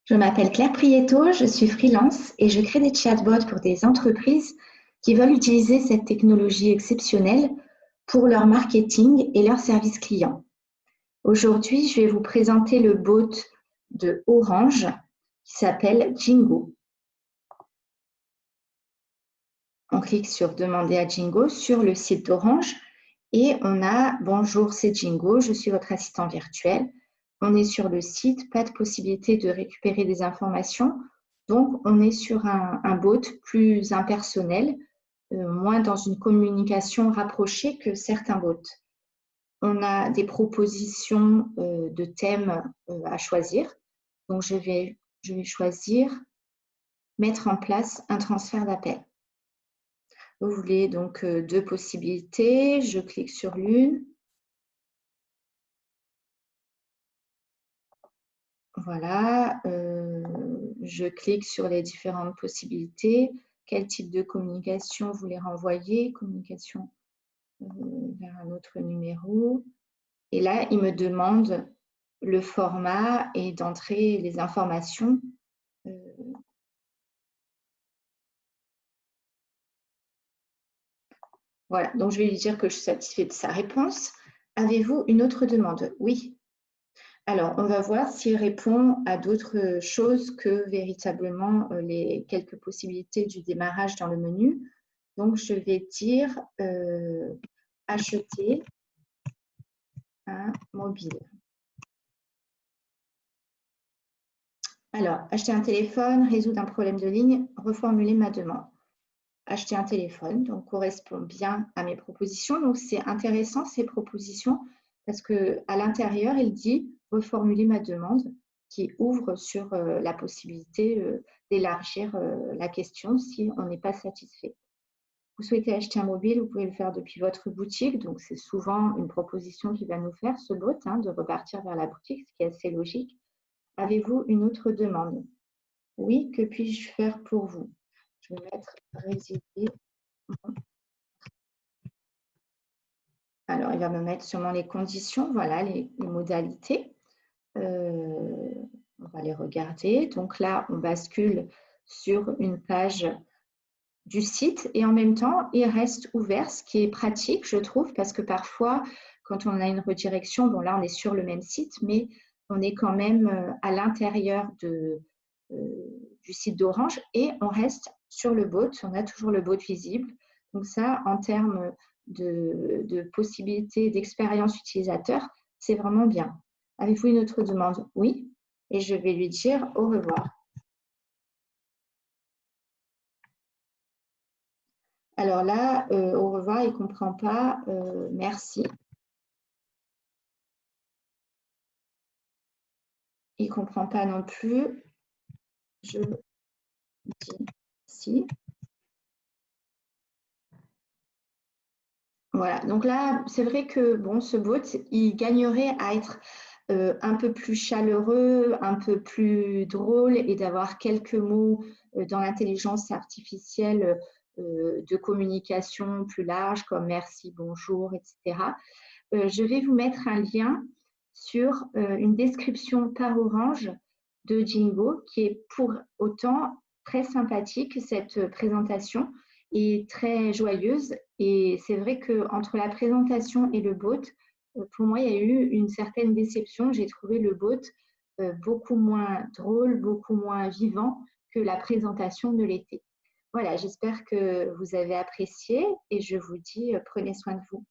Je m'appelle Claire Prieto, je suis freelance et je crée des chatbots pour des entreprises qui veulent utiliser cette technologie exceptionnelle pour leur marketing et leur service client. Aujourd'hui, je vais vous présenter le bot de Orange qui s'appelle Jingo. On clique sur Demander à Jingo sur le site d'Orange et on a Bonjour, c'est Jingo, je suis votre assistant virtuel. On est sur le site, pas de possibilité de récupérer des informations. Donc, on est sur un bot plus impersonnel, moins dans une communication rapprochée que certains bots. On a des propositions de thèmes à choisir. Donc, je vais choisir mettre en place un transfert d'appel. Vous voulez donc deux possibilités. Je clique sur l'une. Voilà, je clique sur les différentes possibilités. Quel type de communication vous voulez renvoyer? Communication vers un autre numéro. Et là, il me demande le format et d'entrer les informations. Voilà, donc je vais lui dire que je suis satisfaite de sa réponse. Avez-vous une autre demande? Oui. Alors, on va voir s'il répond à d'autres choses que véritablement les quelques possibilités du démarrage dans le menu. Donc, je vais dire acheter un mobile. Alors, acheter un téléphone, résoudre un problème de ligne, reformuler ma demande. Acheter un téléphone, donc correspond bien à mes propositions. Donc, c'est intéressant ces propositions parce qu'à l'intérieur, il dit reformuler ma demande qui ouvre sur la possibilité d'élargir la question si on n'est pas satisfait. Vous souhaitez acheter un mobile, vous pouvez le faire depuis votre boutique. Donc, c'est souvent une proposition qui va nous faire ce bot, de repartir vers la boutique, ce qui est assez logique. Avez-vous une autre demande? Oui, que puis-je faire pour vous? Je vais mettre résider. Alors, il va me mettre sûrement les conditions, voilà, les modalités. On va les regarder. Donc là, on bascule sur une page du site et en même temps, il reste ouvert, ce qui est pratique, je trouve, parce que parfois, quand on a une redirection, bon là, on est sur le même site, mais on est quand même à l'intérieur du site d'Orange et on reste sur le bot, on a toujours le bot visible. Donc ça, en termes de possibilités d'expérience utilisateur, c'est vraiment bien. Avez-vous une autre demande? Oui. Et je vais lui dire au revoir. Alors là, au revoir, il ne comprend pas. Merci. Il ne comprend pas non plus. Je dis si. Voilà, donc là, c'est vrai que bon, ce bot, il gagnerait à être un peu plus chaleureux, un peu plus drôle et d'avoir quelques mots dans l'intelligence artificielle de communication plus large comme merci, bonjour, etc. Je vais vous mettre un lien sur une description par Orange de Jingo qui est pour autant très sympathique, cette présentation est très joyeuse et c'est vrai qu'entre la présentation et le bot, pour moi, il y a eu une certaine déception. J'ai trouvé le bot beaucoup moins drôle, beaucoup moins vivant que la présentation de l'été. Voilà, j'espère que vous avez apprécié et je vous dis prenez soin de vous.